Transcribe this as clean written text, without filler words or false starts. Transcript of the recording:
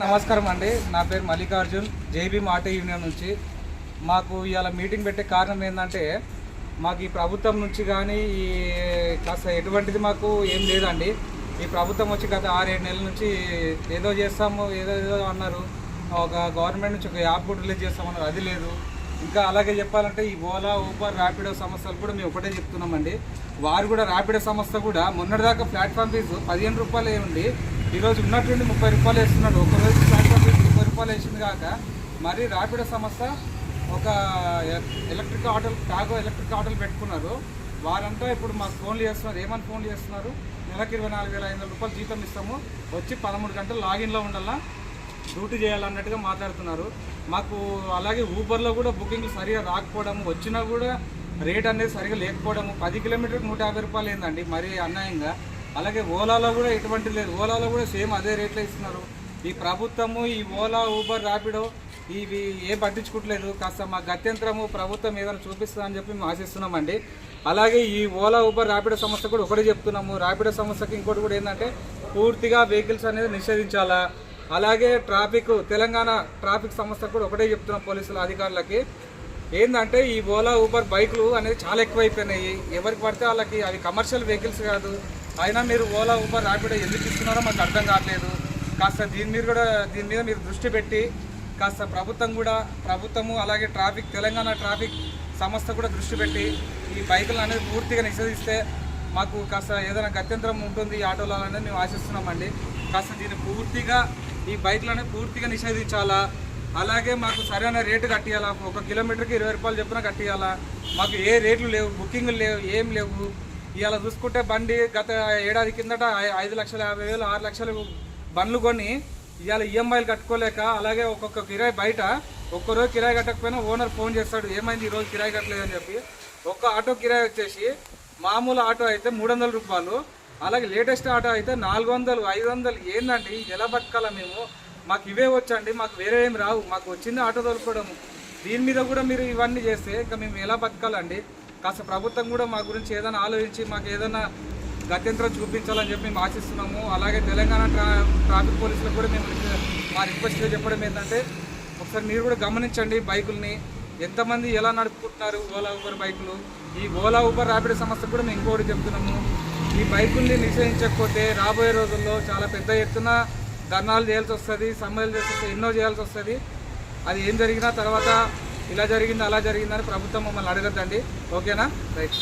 నమస్కారం అండి. నా పేరు మల్లికార్జున్, జేబీ ఆటో యూనియన్ నుంచి. మాకు ఇవాళ మీటింగ్ పెట్టే కారణం ఏంటంటే, మాకు ఈ ప్రభుత్వం నుంచి కానీ ఈ కాస్త ఎటువంటిది మాకు ఏం లేదండి. ఈ ప్రభుత్వం వచ్చి గత 6-7 నెలల నుంచి ఏదో చేస్తాము ఏదో అన్నారు. ఒక గవర్నమెంట్ నుంచి ఒక యాప్ కూడా రిలీజ్ చేస్తామన్నారు, అది లేదు. ఇంకా అలాగే చెప్పాలంటే ఈ ఓలా, ఊబర్, ర్యాపిడో సంస్థలు కూడా మేము ఒకటే చెప్తున్నామండి. వారు కూడా ర్యాపిడో సంస్థ కూడా మొన్నటిదాకా ప్లాట్ఫామ్ ఫీజు 15 రూపాయలే ఉంది, ఈరోజు ఉన్నట్టుండి 30 రూపాయలు వేస్తున్నాడు. ఒకరోజు ప్లాట్ఫామ్ ఫీజు 30 రూపాయలు వేసింది కాక మరి ర్యాపిడో సంస్థ ఒక ఎలక్ట్రిక్ ఆటోలు పెట్టుకున్నారు. వారంతా ఇప్పుడు మాకు ఫోన్లు చేస్తున్నారు. ఏమని ఫోన్లు చేస్తున్నారు? నెలకు 24,500 రూపాయలు జీతం ఇస్తాము, వచ్చి 13 గంటలు లాగిన్లో ఉండాలా, డ్యూటీ చేయాలన్నట్టుగా మాట్లాడుతున్నారు. మాకు అలాగే ఊబర్లో కూడా బుకింగ్లు సరిగా రాకపోవడము, వచ్చినా కూడా రేట్ అనేది సరిగా లేకపోవడము, 10 కిలోమీటర్కి 150 రూపాయలు ఏందండి, మరీ అన్యాయంగా. అలాగే ఓలాలో కూడా ఎటువంటి లేదు, ఓలాలో కూడా సేమ్ అదే రేట్లో ఇస్తున్నారు. ఈ ప్రభుత్వము ఈ ఓలా, ఊబర్, ర్యాపిడో ఇవి ఏం పట్టించుకోవట్లేదు. కాస్త మా గత్యంతరము ప్రభుత్వం ఏదైనా చూపిస్తుందని చెప్పి మేము ఆశిస్తున్నామండి. అలాగే ఈ ఓలా, ఊబర్, ర్యాపిడో సంస్థ కూడా ఒకటే చెప్తున్నాము. ర్యాపిడో సంస్థకి ఇంకోటి కూడా ఏంటంటే పూర్తిగా వెహికల్స్ అనేది నిషేధించాలా. అలాగే తెలంగాణ ట్రాఫిక్ సంస్థ కూడా ఒకటే చెప్తున్నాం పోలీసుల అధికారులకి, ఏంటంటే ఈ ఓలా, ఊబర్ బైకులు అనేది చాలా ఎక్కువైపోయినాయి. ఎవరికి పడితే వాళ్ళకి అవి కమర్షియల్ వెహికల్స్ కాదు. అయినా మీరు ఓలా, ఊబర్, ర్యాపిడో ఎందుకు ఇస్తున్నారో మాకు అర్థం కావట్లేదు. కాస్త దీని మీద మీరు దృష్టి పెట్టి కాస్త ప్రభుత్వము అలాగే తెలంగాణ ట్రాఫిక్ సంస్థ కూడా దృష్టి పెట్టి ఈ బైకులు అనేది పూర్తిగా నిషేధిస్తే మాకు కాస్త ఏదైనా గత్యంతరం ఉంటుంది ఈ ఆటోలో అనేది మేము ఆశిస్తున్నామండి. కాస్త దీన్ని పూర్తిగా ఈ బైకులు అనేది పూర్తిగా నిషేధించాలా. అలాగే మాకు సరైన రేటు కట్టియాలా, 1 కిలోమీటర్కి 20 రూపాయలు చొప్పున కట్టియాలా. మాకు ఏ రేట్లు లేవు, బుకింగ్లు లేవు, ఏం లేవు. ఇవాళ చూసుకుంటే బండి గత ఏడాది కిందట 5,50,000 6 లక్షలు బండ్లు కొని ఇవాళ ఈఎంఐలు కట్టుకోలేక, అలాగే ఒక్కొక్క కిరాయి బయట ఒక్కరోజు కిరాయి కట్టకపోయినా ఓనర్ ఫోన్ చేస్తాడు, ఏమైంది ఈరోజు కిరాయి కట్టలేదని చెప్పి. ఒక్క ఆటో కిరాయి వచ్చేసి మామూలు ఆటో అయితే 300 రూపాయలు, అలాగే లేటెస్ట్ ఆటో అయితే 400, 500. ఏందండి ఎలా బతకాలా మేము? మాకు ఇవే వచ్చండి, మాకు వేరే ఏం రావు. మాకు వచ్చింది ఆటో తోలుకోవడము. దీని మీద కూడా మీరు ఇవన్నీ చేస్తే ఇంకా మేము ఎలా బతకాలండి? కాస్త ప్రభుత్వం కూడా మా గురించి ఏదైనా ఆలోచించి మాకు ఏదైనా గత్యంతరం చూపించాలని చెప్పి మేము ఆశిస్తున్నాము. అలాగే తెలంగాణ ట్రాఫిక్ పోలీసులకు కూడా మేము మా రిక్వెస్ట్గా చెప్పడం ఏంటంటే, ఒకసారి మీరు కూడా గమనించండి బైకుల్ని ఎంతమంది ఎలా నడుపుకుంటున్నారు ఓలా, ఊబర్ బైకులు. ఈ ఓలా, ఊబర్, ర్యాపిడో సంస్థకు కూడా మేము ఇంకోటి చెప్తున్నాము, ఈ బైకుల్ని నిషేధించకపోతే రాబోయే రోజుల్లో చాలా పెద్ద ఎత్తున ధర్నాలు చేయాల్సి వస్తుంది, సమ్మెలు చేయాల్సి వస్తుంది, ఎన్నో చేయాల్సి వస్తుంది. అది ఏం జరిగినా తర్వాత ఇలా జరిగింది అలా జరిగిందని ప్రభుత్వం మమ్మల్ని అడగద్దండి. ఓకేనా? రైట్.